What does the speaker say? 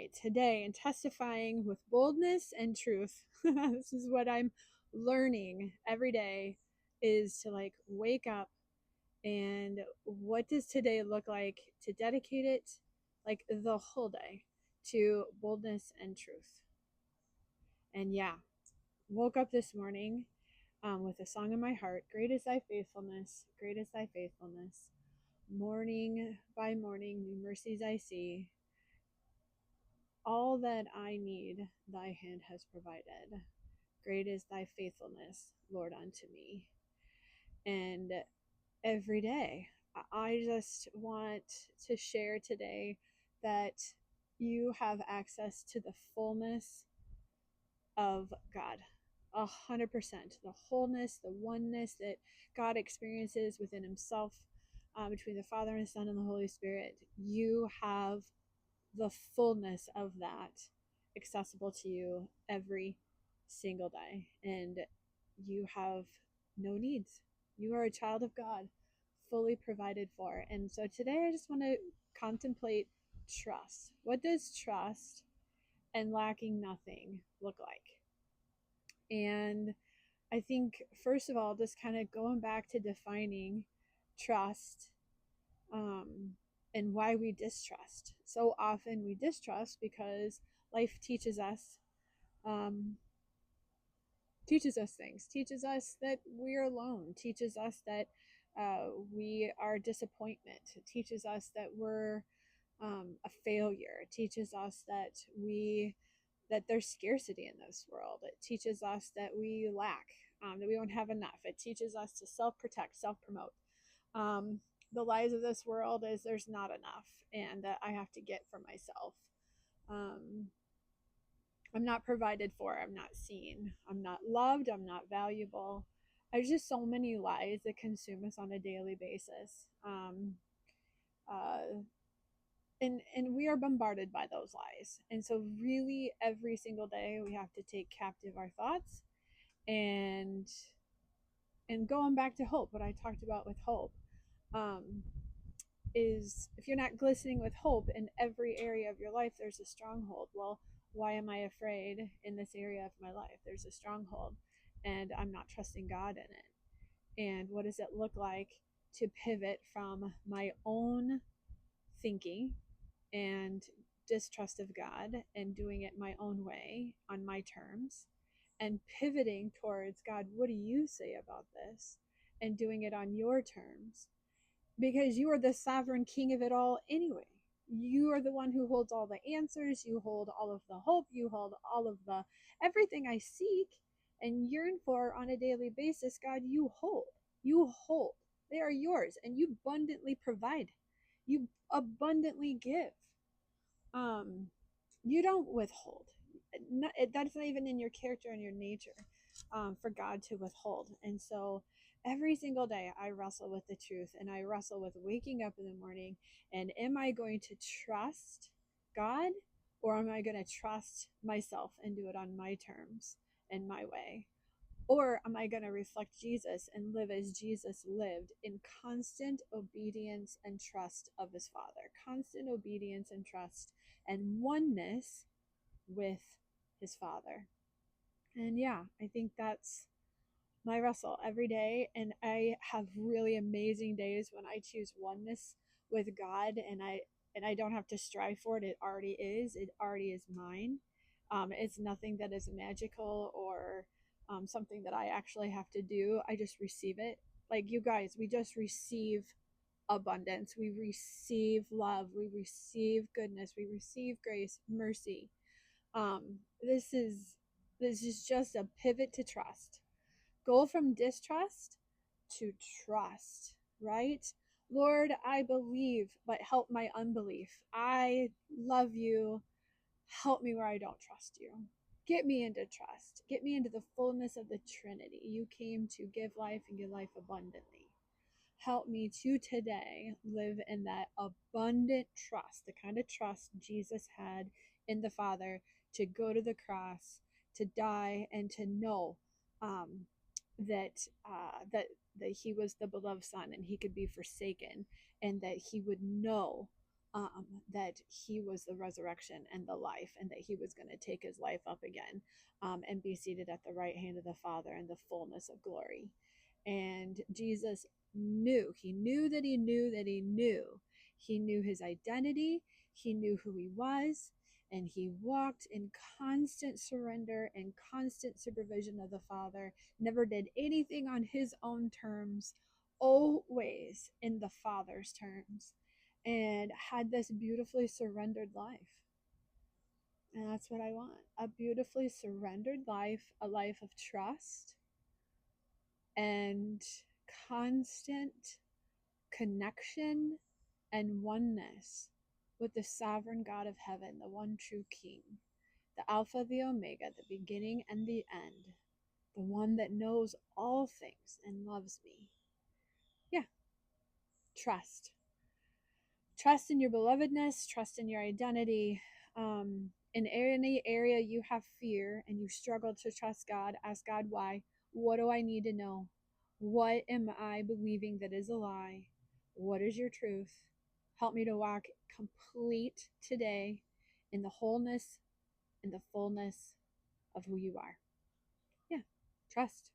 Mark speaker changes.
Speaker 1: day, today, and testifying with boldness and truth. This is what I'm learning every day, is to like wake up, and what does today look like, to dedicate it like the whole day to boldness and truth. And yeah, woke up this morning with a song in my heart. Great is thy faithfulness, great is thy faithfulness. Morning by morning, new mercies I see. All that I need, thy hand has provided. Great is thy faithfulness, Lord, unto me. And every day, I just want to share today that you have access to the fullness of God. 100%. The wholeness, the oneness that God experiences within himself, between the Father and the Son and the Holy Spirit. You have the fullness of that accessible to you every single day. And you have no needs. You are a child of God, fully provided for. And so today I just want to contemplate trust. What does trust and lacking nothing look like? And I think, first of all, just kind of going back to defining trust, um, and why we distrust. So often we distrust because life um, teaches us things, teaches us that we're alone, teaches us that we are disappointment, teaches us that we're a failure, teaches us that there's scarcity in this world. It teaches us that we lack, that we don't have enough. It teaches us to self-protect, self-promote. Um, the lies of this world is there's not enough, and that I have to get for myself. Um, I'm not provided for. I'm not seen. I'm not loved. I'm not valuable. There's just so many lies that consume us on a daily basis. Uh, and we are bombarded by those lies. And so really every single day we have to take captive our thoughts, and going back to hope, what I talked about with hope, um, is if you're not glistening with hope in every area of your life, there's a stronghold. Well, why am I afraid in this area of my life? There's a stronghold, and I'm not trusting God in it. And what does it look like to pivot from my own thinking and distrust of God and doing it my own way on my terms, and pivoting towards, God, what do you say about this? And doing it on your terms, because you are the sovereign king of it all anyway. You are the one who holds all the answers. You hold all of the hope. You hold all of the everything I seek and yearn for on a daily basis. God, you hold. You hold. They are yours, and you abundantly provide. You abundantly give. Um, you don't withhold. That's not even in your character and your nature, for God to withhold. And so every single day I wrestle with the truth, and I wrestle with waking up in the morning, and am I going to trust God, or am I going to trust myself and do it on my terms and my way? Or am I going to reflect Jesus and live as Jesus lived, in constant obedience and trust of his Father, constant obedience and trust and oneness with his Father? And yeah, I think that's my wrestle every day. And I have really amazing days when I choose oneness with God, and I don't have to strive for it. It already is. It already is mine. It's nothing that is magical or something that I actually have to do. I just receive it. Like you guys, we just receive abundance. We receive love. We receive goodness. We receive grace, mercy. Um, this is this is just a pivot to trust. Go from distrust to trust, right? Lord, I believe, but help my unbelief. I love you. Help me where I don't trust you. Get me into trust. Get me into the fullness of the Trinity. You came to give life and give life abundantly. Help me to today live in that abundant trust, the kind of trust Jesus had in the Father, to go to the cross, to die, and to know um, that he was the beloved Son, and he could be forsaken, and that he would know that he was the resurrection and the life, and that he was going to take his life up again, and be seated at the right hand of the Father in the fullness of glory. And Jesus knew, he knew that he knew that he knew. He knew his identity, he knew who he was, and he walked in constant surrender and constant supervision of the Father, never did anything on his own terms, always in the Father's terms, and had this beautifully surrendered life. And that's what I want, a beautifully surrendered life, a life of trust and constant connection and oneness with the sovereign God of heaven, the one true King, the Alpha, the Omega, the beginning and the end, the one that knows all things and loves me. Yeah, trust. Trust in your belovedness, trust in your identity. In any area you have fear and you struggle to trust God, ask God why. What do I need to know? What am I believing that is a lie? What is your truth? Help me to walk complete today in the wholeness, in the fullness of who you are. Yeah, trust.